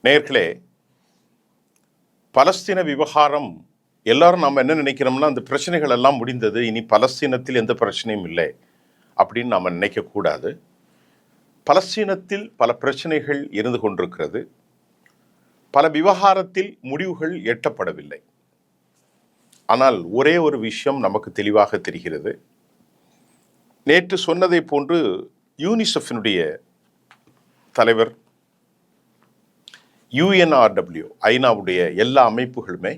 நேயர்களே, பலஸ்தீன விவகாரம் எல்லாரும் நாம் என்ன நினைக்கிறோம்னா, அந்த பிரச்சனைகள் எல்லாம் முடிந்தது, இனி பலஸ்தீனத்தில் எந்த பிரச்சனையும் இல்லை அப்படின்னு நாம் நினைக்கக்கூடாது. பலஸ்தீனத்தில் பல பிரச்சனைகள் இருந்து கொண்டிருக்கிறது. பல விவகாரத்தில் முடிவுகள் எட்டப்படவில்லை. ஆனால் ஒரே ஒரு விஷயம் நமக்கு தெளிவாக தெரிகிறது. நேற்று சொன்னதை போன்று யூனிசெஃபினுடைய தலைவர், UNRW, ஐநாவுடைய எல்லா அமைப்புகளுமே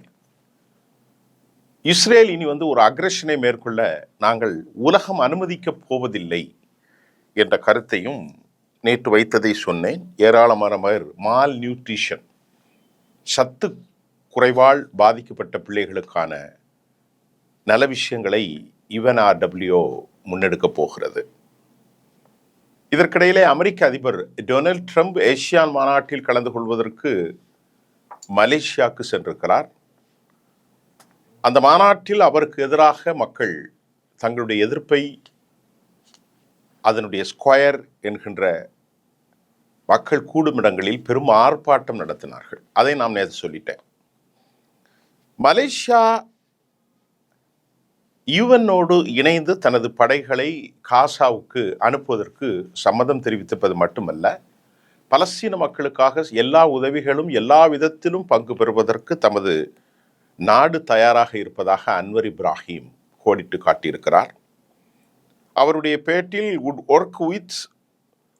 இஸ்ரேல் இனி ஒரு அக்ரஷனை மேற்கொள்ள நாங்கள் உலகம் அனுமதிக்கப் போவதில்லை என்ற கருத்தையும் நேற்று வைத்ததை சொன்னேன். ஏராளமான மால் நியூட்ரிஷன், சத்து குறைவால் பாதிக்கப்பட்ட பிள்ளைகளுக்கான நல விஷயங்களை UNRW முன்னெடுக்கப் போகிறது. இதற்கிடையிலே அமெரிக்க அதிபர் டொனால்ட் ட்ரம்ப் ஏசியான் மாநாட்டில் கலந்து கொள்வதற்கு மலேசியாவுக்கு சென்றிருக்கிறார். அந்த மாநாட்டில் அவருக்கு எதிராக மக்கள் தங்களுடைய எதிர்ப்பை அதனுடைய ஸ்கொயர் என்கின்ற மக்கள் கூடும் இடங்களில் பெரும் ஆர்ப்பாட்டம் நடத்தினார்கள். அதை நாம் நேற்று சொல்லிட்டேன். மலேசியா யுஎன்னோடு இணைந்து தனது படைகளை காசாவுக்கு அனுப்புவதற்கு சம்மதம் தெரிவித்திருப்பது மட்டுமல்ல, பலஸ்தீன மக்களுக்காக எல்லா உதவிகளும் எல்லா விதத்திலும் பங்கு பெறுவதற்கு தமது நாடு தயாராக இருப்பதாக அன்வர் இப்ராஹிம் கோடிட்டு காட்டியிருக்கிறார். அவருடைய battle would work with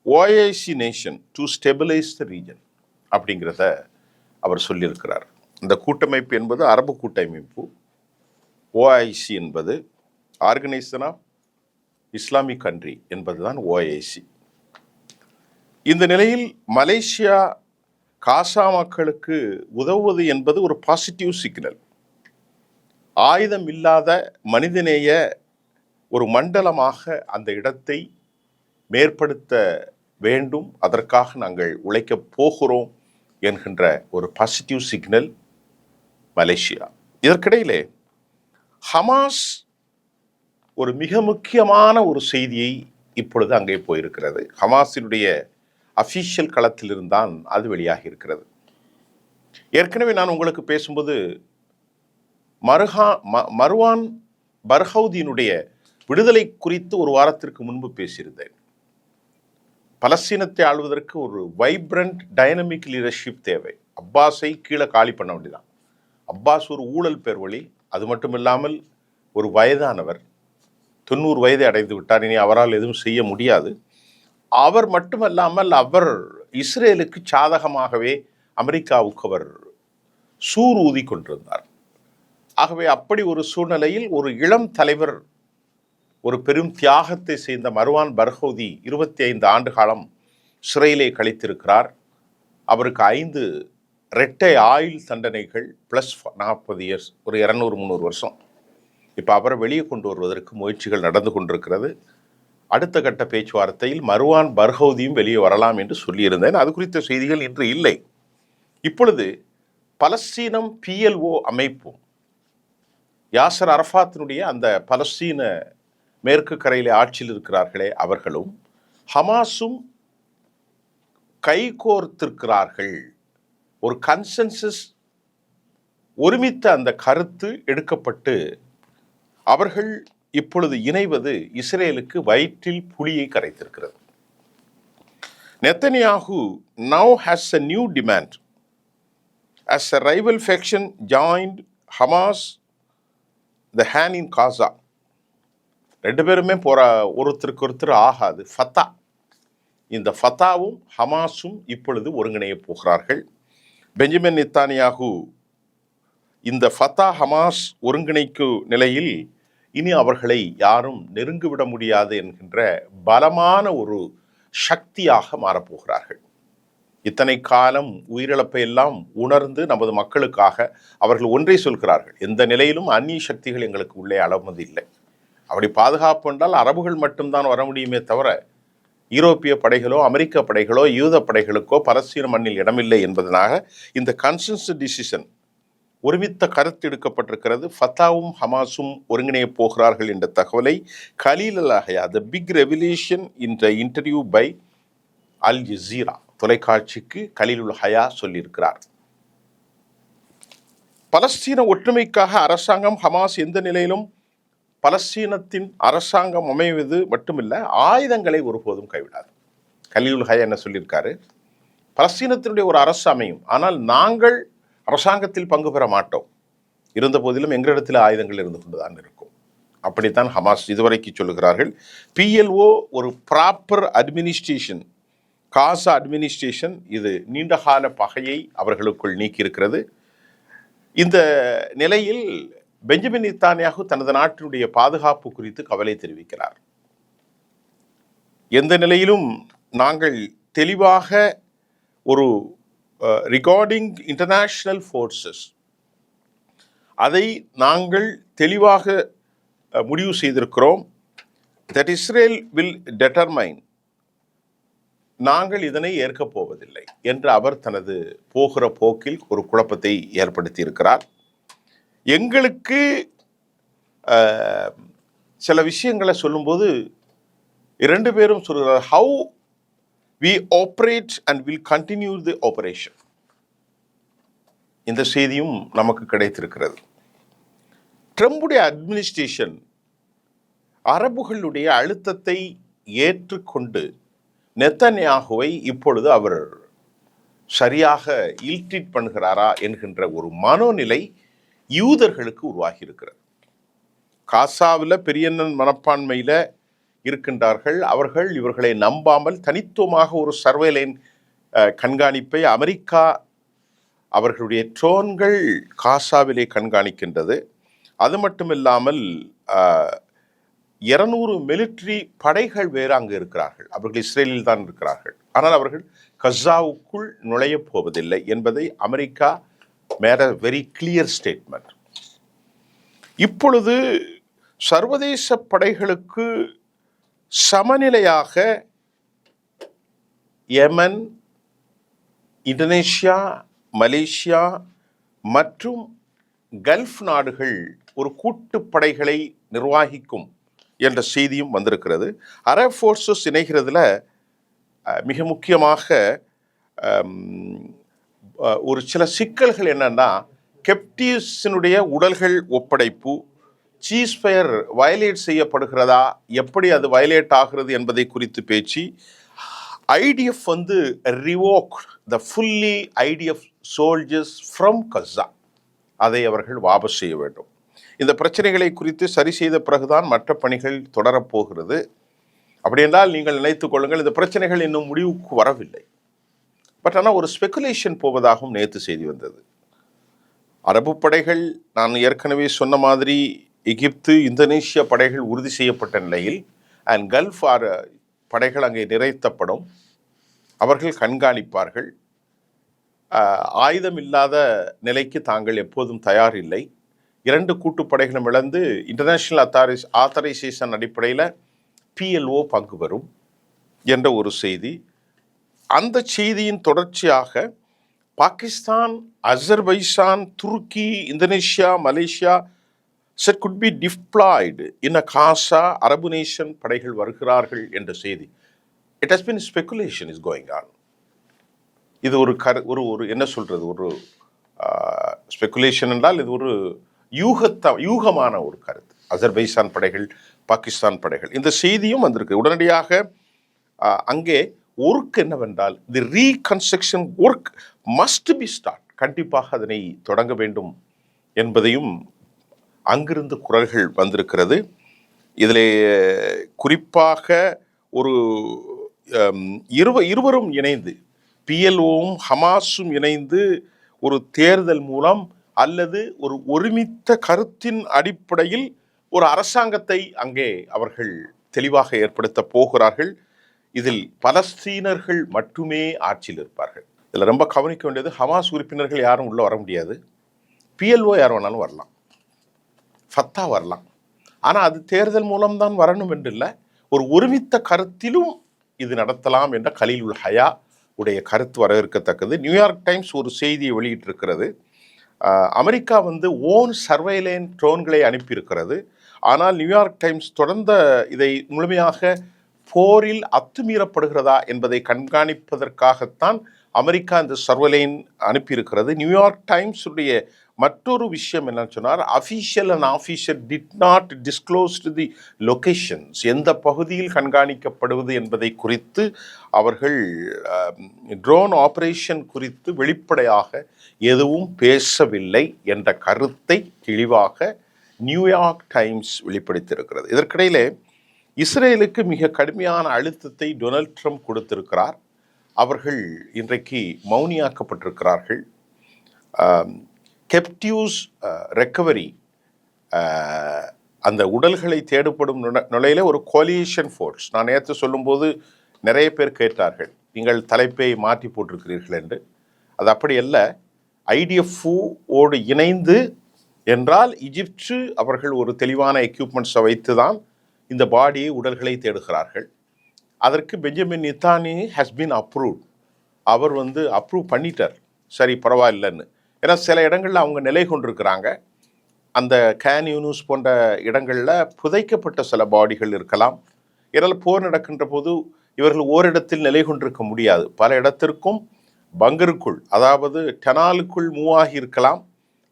OIC nation to stabilize the region அப்படிங்கிறத அவர் சொல்லியிருக்கிறார். இந்த கூட்டமைப்பு என்பது அரபு கூட்டமைப்பு. OIC என்பது ஆர்கனைசேஷன் ஆஃப் இஸ்லாமிக் கண்ட்ரி என்பதுதான் OIC. இந்த நிலையில் மலேசியா காசா மக்களுக்கு உதவுவது என்பது ஒரு பாசிட்டிவ் சிக்னல். ஆயுதம் இல்லாத மனிதநேய ஒரு மண்டலமாக அந்த இடத்தை மேற்படுத்த வேண்டும், அதற்காக நாங்கள் உழைக்கப் போகிறோம் என்கின்ற ஒரு பாசிட்டிவ் சிக்னல் மலேசியா. இதற்கிடையிலே ஹமாஸ் ஒரு மிக முக்கியமான ஒரு செய்தியை இப்பொழுது அங்கே போயிருக்கிறது. ஹமாஸினுடைய அஃபீஷியல் களத்திலிருந்தான் அது வெளியாகி இருக்கிறது. ஏற்கனவே நான் உங்களுக்கு பேசும்போது மர்வான் பர்ஹவுதியினுடைய விடுதலை குறித்து ஒரு வாரத்திற்கு முன்பு பேசியிருந்தேன். பலஸ்தீனத்தை ஆள்வதற்கு ஒரு வைப்ரண்ட் டைனமிக் லீடர்ஷிப் தேவை. அப்பாஸை கீழே காலி பண்ண வேண்டியதான். அப்பாஸ் ஒரு ஊழல் பேர்வழி, அது மட்டும் இல்லாமல் ஒரு வயதானவர், 90 வயதை அடைந்து விட்டார். இனி அவரால் எதுவும் செய்ய முடியாது. அவர் மட்டுமல்லாமல் அவர் இஸ்ரேலுக்கு சாதகமாகவே அமெரிக்காவுக்கு அவர் சூர் ஊதி கொண்டிருந்தார். ஆகவே அப்படி ஒரு சூழ்நிலையில் ஒரு இளம் தலைவர், ஒரு பெரும் தியாகத்தை செய்த மர்வான் பர்ஹவுதி 25 ஆண்டு காலம் சிறையிலே கழித்திருக்கிறார். அவருக்கு 5 இரட்டை ஆயுள் தண்டனைகள் ப்ளஸ் 40 இயர்ஸ், ஒரு 200-300 வருஷம். இப்போ அவரை வெளியே கொண்டு வருவதற்கு முயற்சிகள் நடந்து கொண்டிருக்கிறது. அடுத்த கட்ட பேச்சுவார்த்தையில் மர்வான் பர்ஹவுதியும் வெளியே வரலாம் என்று சொல்லியிருந்தேன். அது குறித்த செய்திகள் இன்று இல்லை. இப்பொழுது பலஸ்தீனம் PLO அமைப்பும் யாசர் அரஃபாத்தினுடைய அந்த பலஸ்தீன மேற்கு கரையிலே ஆட்சியில் இருக்கிறார்களே அவர்களும் ஹமாஸும் கைகோர்த்திருக்கிறார்கள். ஒரு கன்சென்சஸ், ஒருமித்த அந்த கருத்து எடுக்கப்பட்டு அவர்கள் இப்பொழுது இணைவது இஸ்ரேலுக்கு வயிற்றில் புலியை கரைத்திருக்கிறது. நெத்தனியாஹு now has a new demand as a rival faction joined Hamas the hand in Gaza. 2 பேருமே ஒருத்தருக்கு ஒருத்தர் ஆகாது. ஃபத்தா, இந்த ஃபத்தாவும் ஹமாஸும் இப்பொழுது ஒருங்கிணைய போகிறார்கள். பெஞ்சமின் நெத்தனியாஹு இந்த ஃபத்தா ஹமாஸ் ஒருங்கிணைக்கும் நிலையில் இனி அவர்களை யாரும் நெருங்கிவிட முடியாது என்கின்ற பலமான ஒரு சக்தியாக மாறப்போகிறார்கள். இத்தனை காலம் உயிரிழப்பை எல்லாம் உணர்ந்து நமது மக்களுக்காக அவர்கள் ஒன்றை சொல்கிறார்கள், எந்த நிலையிலும் அந்நிய சக்திகள் எங்களுக்கு உள்ளே அனுமதி இல்லை. அப்படி பாதுகாப்பு என்றால் அரபுகள் மட்டும்தான் வர முடியுமே தவிர யூரோப்பிய படைகளோ அமெரிக்க படைகளோ யூத படைகளுக்கோ பலஸ்தீன மண்ணில் இடமில்லை என்பதனாக இந்த கன்சென்சஸ் டிசிஷன், ஒருமித்த கருத்து எடுக்கப்பட்டிருக்கிறது. ஃபத்தாவும் ஹமாஸும் ஒருங்கிணைய போகிறார்கள் என்ற தகவலை Khalil al Hayya, the big revolution in the interview by Al Jazeera, தொலைக்காட்சிக்கு கலீலுல் ஹயா சொல்லியிருக்கிறார். பலஸ்தீன ஒற்றுமைக்காக அரசாங்கம் ஹமாஸ் எந்த நிலையிலும் பலஸ்தீனத்தின் அரசாங்கம் அமைவது மட்டுமில்ல, ஆயுதங்களை ஒருபோதும் கைவிடாது. கலீலுல் ஹயா என்ன சொல்லியிருக்காரு? பலஸ்தீனத்தினுடைய ஒரு அரசு அமையும், ஆனால் நாங்கள் அரசாங்கத்தில் பங்கு பெற மாட்டோம். இருந்த போதிலும் எங்களிடத்தில் ஆயுதங்கள் இருந்து கொண்டுதான் இருக்கும். அப்படித்தான் ஹமாஸ் இதுவரைக்கு சொல்லுகிறார்கள். PLO ஒரு ப்ராப்பர் அட்மினிஸ்ட்ரேஷன், காசா அட்மினிஸ்ட்ரேஷன், இது நீண்டகால பகையை அவர்களுக்குள் நீக்கியிருக்கிறது. இந்த நிலையில் பெஞ்சமின் நெத்தன்யாகு தனது நாட்டினுடைய பாதுகாப்பு குறித்து கவலை தெரிவிக்கிறார். எந்த நிலையிலும் நாங்கள் தெளிவாக ஒரு ரிகார்டிங் இன்டர்நேஷனல் ஃபோர்ஸஸ், அதை நாங்கள் தெளிவாக முடிவு செய்திருக்கிறோம். தட் இஸ்ரேல் வில் டெட்டர்மைன், நாங்கள் இதனை ஏற்கப் போவதில்லை என்று அவர் தனது போகிற போக்கில் ஒரு குழப்பத்தை ஏற்படுத்தி இருக்கிறார். எங்களுக்கு சில விஷயங்களை சொல்லும்போது இரண்டு பேரும் சொல்கிறார், how we operate and will continue the operation. இந்த செய்தியும் நமக்கு கிடைத்திருக்கிறது. ட்ரம்புடைய அட்மினிஸ்ட்ரேஷன் அரபுகளுடைய அழுத்தத்தை ஏற்றுக்கொண்டு நெத்தன்யாகுவை இப்பொழுது அவர் சரியாக இல்ட்ரீட் பண்ணுகிறாரா என்கின்ற ஒரு மனோநிலை யூதர்களுக்கு உருவாகி இருக்கிறது. காசாவில் பெரியண்ணன் மனப்பான்மையில் இருக்கின்றார்கள். அவர்கள் இவர்களை நம்பாமல் தனித்துவமாக ஒரு சர்வேலைன் கண்காணிப்பை அமெரிக்கா அவர்களுடைய ட்ரோன்கள் காசாவிலே கண்காணிக்கின்றது. அது மட்டுமில்லாமல் 200 மிலிட்ரி படைகள் வேறு அங்கு இருக்கிறார்கள். அவர்கள் இஸ்ரேலில் தான் இருக்கிறார்கள். ஆனால் அவர்கள் கசாவுக்குள் நுழையப் போவதில்லை என்பதை America mat a very clear statement. இப்பொழுது சர்வதேச படைகளுக்கு சமநிலையாக யெமன், இந்தோனேஷியா, மலேசியா மற்றும் கல்ஃப் நாடுகள் ஒரு கூட்டுப்படைகளை நிர்வகிக்கும் என்ற செய்தியும் வந்திருக்கிறது. அரப் ஃபோர்ஸஸ் இணைகிறதுல மிக முக்கியமாக ஒரு சில சிக்கல்கள் என்னன்னா, கெப்டிவ்ஸினுடைய உடல்கள் ஒப்படைப்பு, சீஸ்ஃபயர் வயலேட் செய்யப்படுகிறதா, எப்படி அது வயலேட் ஆகிறது என்பதை குறித்து பேச்சு. IDF revoke the fully IDF soldiers from Gaza, அதை அவர்கள் வாபஸ் செய்ய வேண்டும். இந்த பிரச்சனைகளை குறித்து சரி செய்த பிறகுதான் மற்ற பணிகள் தொடரப்போகிறது. அப்படி என்றால் நீங்கள் நினைத்துக் கொள்ளுங்கள், இந்த பிரச்சனைகள் இன்னும் முடிவுக்கு வரவில்லை. பட் ஆனால் ஒரு ஸ்பெகுலேஷன் போவதாகவும் நேற்று செய்தி வந்தது. அரபு படைகள், நான் ஏற்கனவே சொன்ன மாதிரி எகிப்து, இந்தோனேஷியா படைகள் உறுதி செய்யப்பட்ட நிலையில் அண்ட் கல்ஃப் படைகள் அங்கே நிறைத்தப்படும். அவர்கள் கண்காணிப்பார்கள். ஆயுதம் இல்லாத நிலைக்கு தாங்கள் எப்போதும் தயார் இல்லை. 2 கூட்டுப்படைகளும் இழந்து இன்டர்நேஷனல் ஆத்தரைசேஷன் அடிப்படையில் PLO பங்கு பெறும் என்ற ஒரு செய்தி. அந்த செய்தியின் தொடர்ச்சியாக Pakistan, Azerbaijan, Turkey, Indonesia, Malaysia said could be deployed in a Gaza, அரபு நேஷன் படைகள் வருகிறார்கள் என்ற செய்தி. It has been speculation is going on. இது ஒரு என்ன சொல்றது, ஒரு ஸ்பெகுலேஷன் என்றால் இது ஒரு யூகமான ஒரு கருத்து. அசர்பைசான் படைகள், பாகிஸ்தான் படைகள், இந்த செய்தியும் வந்திருக்கு. உடனடியாக அங்கே ஒர்க் என்னவென்றால், the reconstruction work must be start, கண்டிப்பாக அதனை தொடங்க வேண்டும் என்பதையும் அங்கிருந்து குரல்கள் வந்திருக்கிறது. இதில் குறிப்பாக ஒரு இருவரும் இணைந்து, PLOவும் ஹமாஸும் இணைந்து ஒரு தேர்தல் மூலம் அல்லது ஒரு ஒருமித்த கருத்தின் அடிப்படையில் ஒரு அரசாங்கத்தை அங்கே அவர்கள் தெளிவாக ஏற்படுத்த போகிறார்கள். இதில் பலஸ்தீனர்கள் மட்டுமே ஆட்சியில் இருப்பார்கள். இதில் ரொம்ப கவனிக்க வேண்டியது, ஹமாஸ் உறுப்பினர்கள் யாரும் உள்ள வர முடியாது. PLO யார் வேணாலும் வரலாம், ஃபத்தா வரலாம். ஆனால் அது தேர்தல் மூலம்தான் வரணும் என்று இல்லை, ஒரு ஒருமித்த கருத்திலும் இது நடத்தலாம் என்ற கலீலுல் ஹயா உடைய கருத்து வரவேற்கத்தக்கது. நியூயார்க் டைம்ஸ் ஒரு செய்தியை வெளியிட்டிருக்கிறது. அமெரிக்கா ஓன் சர்வைலைன் ட்ரோன்களை அனுப்பியிருக்கிறது. ஆனால் நியூயார்க் டைம்ஸ் தொடர்ந்த இதை முழுமையாக போரில் அத்துமீறப்படுகிறதா என்பதை கண்காணிப்பதற்காகத்தான் அமெரிக்கா இந்த சர்வலைன் அனுப்பியிருக்கிறது. நியூயார்க் டைம்ஸ் உடைய மற்றொரு விஷயம் என்னன்னு சொன்னார், official and official did not disclose the locations, எந்த பகுதியில் கண்காணிக்கப்படுவது என்பதை குறித்து அவர்கள் ட்ரோன் ஆபரேஷன் குறித்து வெளிப்படையாக எதுவும் பேசவில்லை என்ற கருத்தை தெளிவாக நியூயார்க் டைம்ஸ் வெளிப்படுத்தியிருக்கிறது. இதற்கிடையிலே இஸ்ரேலுக்கு மிக கடுமையான அழுத்தத்தை டொனால்ட் ட்ரம்ப் கொடுத்திருக்கிறார். அவர்கள் இன்றைக்கு மௌனியாக்கப்பட்டிருக்கிறார்கள். கெப்டிவ்ஸ் ரெக்கவரி, அந்த உடல்களை தேடப்படும் நிலையில ஒரு கோலியேஷன் ஃபோர்ஸ். நான் நேற்று சொல்லும்போது நிறைய பேர் கேட்டார்கள், நீங்கள் தலைப்பை மாற்றி போட்டிருக்கிறீர்கள் என்று. அது அப்படி அல்ல. ஐடிஎஃப்ஓடு இணைந்து என்றால் எகிப்து அவர்கள் ஒரு தெளிவான எக்யூப்மெண்ட்ஸை வைத்து தான் இந்த பாடியை உடல்களை தேடுகிறார்கள். அதற்கு Benjamin Netanyahu has been approved. அவர் அப்ரூவ் பண்ணிட்டார், சரி பரவாயில்லைன்னு. ஏன்னா சில இடங்களில் அவங்க நிலை கொண்டிருக்கிறாங்க. அந்த கேன் யூனூஸ் போன்ற இடங்களில் புதைக்கப்பட்ட சில பாடிகள் இருக்கலாம். இதனால் போர் நடக்கின்ற போது இவர்கள் ஓரிடத்தில் நிலை கொண்டிருக்க முடியாது. பல இடத்திற்கும் பங்கருக்குள், அதாவது டெனாலுக்குள் மூவ் ஆகி இருக்கலாம்,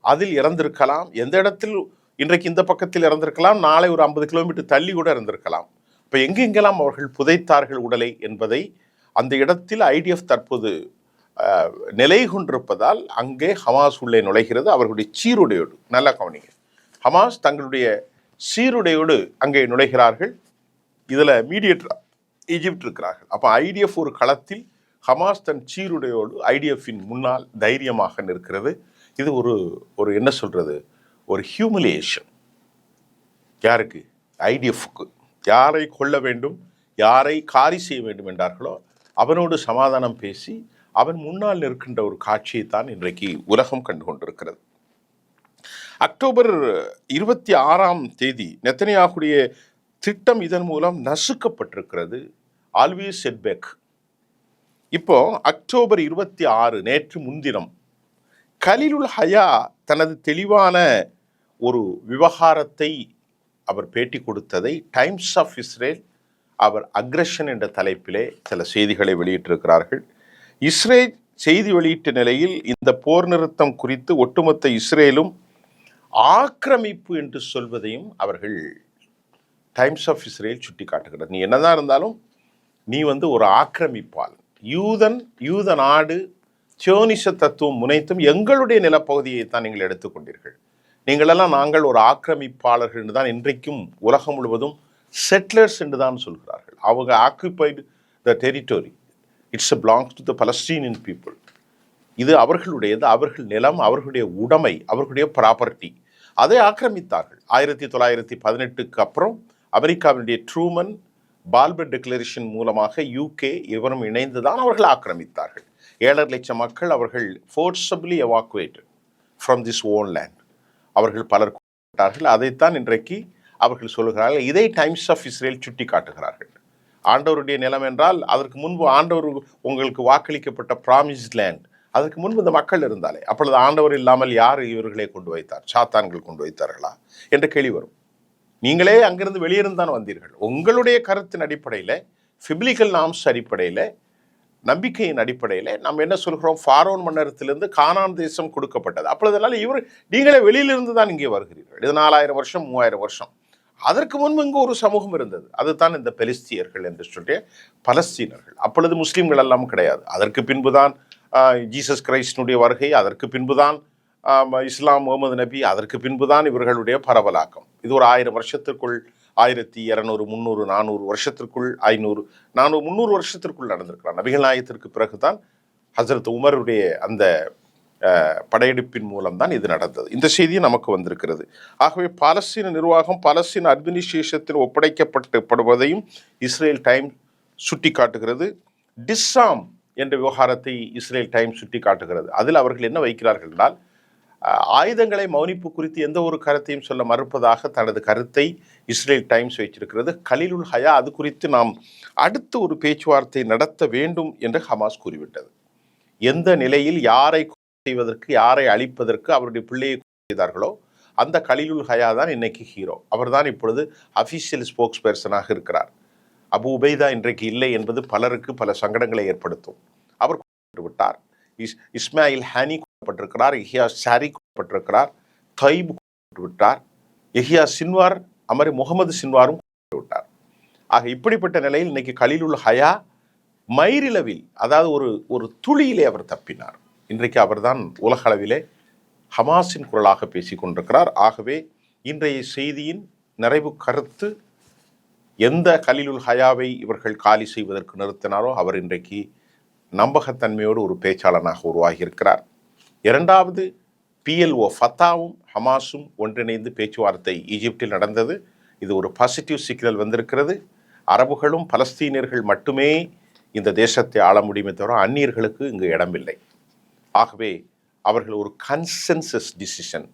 அதில் இறந்திருக்கலாம். எந்த இடத்தில் இன்றைக்கு இந்த பக்கத்தில் இறந்திருக்கலாம், நாளை ஒரு 50 கிலோமீட்டர் தள்ளி கூட இறந்திருக்கலாம். இப்போ எங்கெங்கெல்லாம் அவர்கள் புதைத்தார்கள் உடலை என்பதை அந்த இடத்தில் ஐடிஎஃப் தற்போது நிலை கொண்டிருப்பதால் அங்கே ஹமாஸ் உள்ளே நுழைகிறது அவர்களுடைய சீருடையோடு. நல்லா கவனிங்க, ஹமாஸ் தங்களுடைய சீருடையோடு அங்கே நுழைகிறார்கள். இதில் மீடியேட்டர் எகிப்து இருக்கிறார்கள். அப்போ ஐடிஎஃப் ஒரு களத்தில், ஹமாஸ் தன் சீருடையோடு ஐடிஎஃப்பின் முன்னால் தைரியமாக நிற்கிறது. இது ஒரு என்ன சொல்கிறது, ஒரு ஹியூமிலியேஷன். யாருக்கு? ஐடிஎஃப்க்கு. யாரை கொல்ல வேண்டும், யாரை காரி செய்ய வேண்டும் என்றார்களோ அவனோடு சமாதானம் பேசி அவன் முன்னால் நிற்கின்ற ஒரு காட்சியை தான் இன்றைக்கு உலகம் கண்டு கொண்டிருக்கிறது. அக்டோபர் 26 நெத்தனியாகுடைய திட்டம் இதன் மூலம் நசுக்கப்பட்டிருக்கிறது. Always setback. இப்போ அக்டோபர் 26 நேற்று முன்தினம் கலீலுல் ஹயா தனது தெளிவான ஒரு விவகாரத்தை அவர் பேட்டி கொடுத்ததை டைம்ஸ் ஆஃப் இஸ்ரேல் அவர் அக்ரஷன் என்ற தலைப்பிலே சில செய்திகளை வெளியிட்டிருக்கிறார்கள். இஸ்ரேல் செய்தி வெளியிட்ட நிலையில் இந்த போர் நிறுத்தம் குறித்து ஒட்டுமொத்த இஸ்ரேலும் ஆக்கிரமிப்பு என்று சொல்வதையும் அவர்கள் டைம்ஸ் ஆஃப் இஸ்ரேல் சுட்டி காட்டுகிறது. நீ என்னதான் இருந்தாலும் நீ ஒரு ஆக்கிரமிப்பாளன். யூத நாடு சியோனிச தத்துவம் முனைத்தும் எங்களுடைய நிலப்பகுதியை தான் நீங்கள் எடுத்துக்கொண்டீர்கள். நீங்களெல்லாம் நாங்கள் ஒரு ஆக்கிரமிப்பாளர்கள் என்று தான் இன்றைக்கும் உலகம் முழுவதும் செட்டிலர்ஸ் என்று தான் சொல்கிறார்கள். அவங்க occupied the territory, it's belongs to the Palestinian people. இது அவர்களுடையது, அவர்கள் நிலம், அவர்களுடைய உடைமை, அவர்களுடைய ப்ராப்பர்ட்டி. அதை ஆக்கிரமித்தார்கள். 1918 அப்புறம் அமெரிக்காவினுடைய ட்ரூமன் பால்பர் டிக்ளரேஷன் மூலமாக யூகே இவரும் இணைந்து தான் அவர்கள் ஆக்கிரமித்தார்கள். 7.5 லட்சம் மக்கள் அவர்கள் forcibly evacuated from this own land. அவர்கள் பலர் கூட்டார்கள். அதைத்தான் இன்றைக்கு அவர்கள் சொல்லுகிறார்கள். இதை டைம்ஸ் ஆஃப் இஸ்ரேல் சுட்டி காட்டுகிறார்கள். ஆண்டவருடைய நிலம் என்றால் அதற்கு முன்பு ஆண்டவர் உங்களுக்கு வாக்களிக்கப்பட்ட ப்ராமிஸ்ட் லேண்ட், அதற்கு முன்பு இந்த மக்கள் இருந்தாலே, அப்பொழுது ஆண்டவர் இல்லாமல் யார் இவர்களை கொண்டு வைத்தார்? சாத்தான்கள் கொண்டு வைத்தார்களா என்ற கேள்வி வரும். நீங்களே அங்கிருந்து வெளியிருந்தான் வந்தீர்கள். உங்களுடைய கருத்தின் அடிப்படையில், பிப்லிக்கல் நாம்ஸ் அடிப்படையில், நம்பிக்கையின் அடிப்படையில் நாம் என்ன சொல்கிறோம்? ஃபாரோன் மன்னரத்திலிருந்து கானான் தேசம் கொடுக்கப்பட்டது. அப்பொழுதுனால நீங்களே வெளியிலிருந்து தான் இங்கே வருகிறீர்கள். இது 4000 வருஷம் 3000 வருஷம். அதற்கு முன்பு இங்கு ஒரு சமூகம் இருந்தது. அதுதான் இந்த பெலிஸ்தியர்கள் என்று சொல்லிய பலஸ்தீனர்கள். அப்பொழுது முஸ்லீம்கள் எல்லாம் கிடையாது. அதற்கு பின்புதான் ஜீசஸ் கிரைஸ்டனுடைய வருகை, அதற்கு பின்புதான் இஸ்லாம், முகமது நபி, அதற்கு பின்புதான் இவர்களுடைய பரவலாக்கம். இது ஒரு 1000 வருஷத்திற்குள், 1200 300 400 வருஷத்திற்குள், 500 400 300 வருஷத்திற்குள் நடந்திருக்கிறார். நபிகள் நாயகத்திற்கு பிறகுதான் ஹசரத் உமருடைய அந்த படையெடுப்பின் மூலம்தான் இது நடந்தது. இந்த செய்தியும் நமக்கு வந்திருக்கிறது. ஆகவே பாலஸ்தீன நிர்வாகம் பாலஸ்தீன அட்மினிஸ்ட்ரேஷத்தில் ஒப்படைக்கப்படுவதையும் இஸ்ரேல் டைம் சுட்டி காட்டுகிறது. டிஸ்ஸாம் என்ற விவகாரத்தை இஸ்ரேல் டைம் சுட்டி காட்டுகிறது. அதில் அவர்கள் என்ன வைக்கிறார்கள் என்றால், ஆயுதங்களை மௌனிப்பு குறித்து எந்த ஒரு கருத்தையும் சொல்ல மறுப்பதாக தனது கருத்தை இஸ்ரேல் டைம்ஸ் வைத்திருக்கிறது. கலீலுல் ஹயா அது குறித்து நாம் அடுத்த ஒரு பேச்சுவார்த்தை நடத்த வேண்டும் என்று ஹமாஸ் கூறிவிட்டது. எந்த நிலையில் யாரை செய்வதற்கு, யாரை அழிப்பதற்கு அவருடைய பிள்ளையை செய்தார்களோ அந்த கலீலுல் ஹயா தான் இன்னைக்கு ஹீரோ. அவர் தான் இப்பொழுது அஃபிஷியல் ஸ்போக்ஸ் பர்சனாக இருக்கிறார். அபு உபைதா இன்றைக்கு இல்லை என்பது பலருக்கு பல சங்கடங்களை ஏற்படுத்தும். அவர் விட்டார். இஸ்மாயில் ஹானி கொல்லப்பட்டிருக்கிறார். எஹியா சாரி கொல்லப்பட்டிருக்கிறார். தைப் விட்டார். எஹியா சின்வார் அமரி முகமது சின்வாரும் விட்டார். ஆக இப்படிப்பட்ட நிலையில் இன்னைக்கு கலீலுல் ஹயா மைரிலவில், அதாவது ஒரு துளியிலே அவர் தப்பினார். இன்றைக்கு அவர்தான் உலக அளவிலே ஹமாஸின் குரலாக பேசிக் கொண்டிருக்கிறார். ஆகவே இன்றைய செய்தியின் நிறைவு கருத்து, எந்த கலீலுல் ஹயாவை இவர்கள் காலி செய்வதற்கு நிறுத்தினாரோ அவர் இன்றைக்கு நம்பகத்தன்மையோடு ஒரு பேச்சாளனாக உருவாகி இருக்கிறார். இரண்டாவது, PLO ஃபத்தாவும் ஹமாஸும் ஒன்றிணைந்து பேச்சுவார்த்தை ஈஜிப்டில் நடந்தது. இது ஒரு பாசிட்டிவ் சிக்னல் வந்திருக்கிறது. அரபுகளும் பலஸ்தீனியர்கள் மட்டுமே இந்த தேசத்தை ஆள முடியுமே தவிர அந்நியர்களுக்கு இங்கு இடமில்லை. ஆகவே அவர்கள் ஒரு கன்சென்சஸ் டிசிஷன்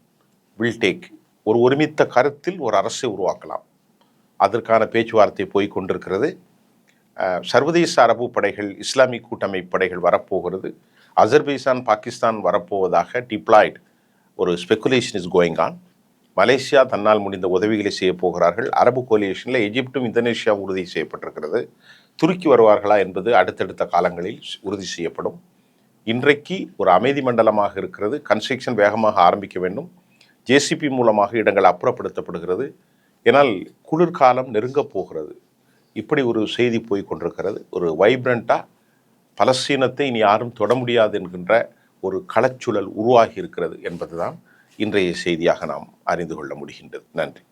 வில் டேக், ஒரு ஒருமித்த கருத்தில் ஒரு அரசை உருவாக்கலாம். அதற்கான பேச்சுவார்த்தை போய் கொண்டிருக்கிறது. சர்வதேச அரபு படைகள், இஸ்லாமிக் கூட்டமைப்பு படைகள் வரப்போகிறது. அசர்பைசான், பாகிஸ்தான் வரப்போவதாக டிப்ளாய்டு ஒரு speculation is going on. Malaysia தன்னால் முடிந்த உதவிகளை செய்ய போகிறார்கள். அரபு கோலியேஷனில் எஜிப்டும் இந்தோனேஷியாவும் உறுதி செய்யப்பட்டிருக்கிறது. துருக்கி வருவார்களா என்பது அடுத்தடுத்த காலங்களில் உறுதி செய்யப்படும். இன்றைக்கு ஒரு அமைதி மண்டலமாக இருக்கிறது. கன்ஸ்ட்ரக்ஷன் வேகமாக ஆரம்பிக்க வேண்டும். JCP மூலமாக இடங்கள் அப்புறப்படுத்தப்படுகிறது. ஏனால் குளிர்காலம் நெருங்கப் போகிறது. இப்படி ஒரு செய்தி போய் கொண்டிருக்கிறது. ஒரு வைப்ரண்ட்டாக பலஸ்தீனத்தை இனி யாரும் தொட முடியாது என்கின்ற ஒரு களச்சூழல் உருவாகி இருக்கிறது என்பதுதான் இன்றைய செய்தியாக நாம் அறிந்து கொள்ள முடிகின்றது. நன்றி.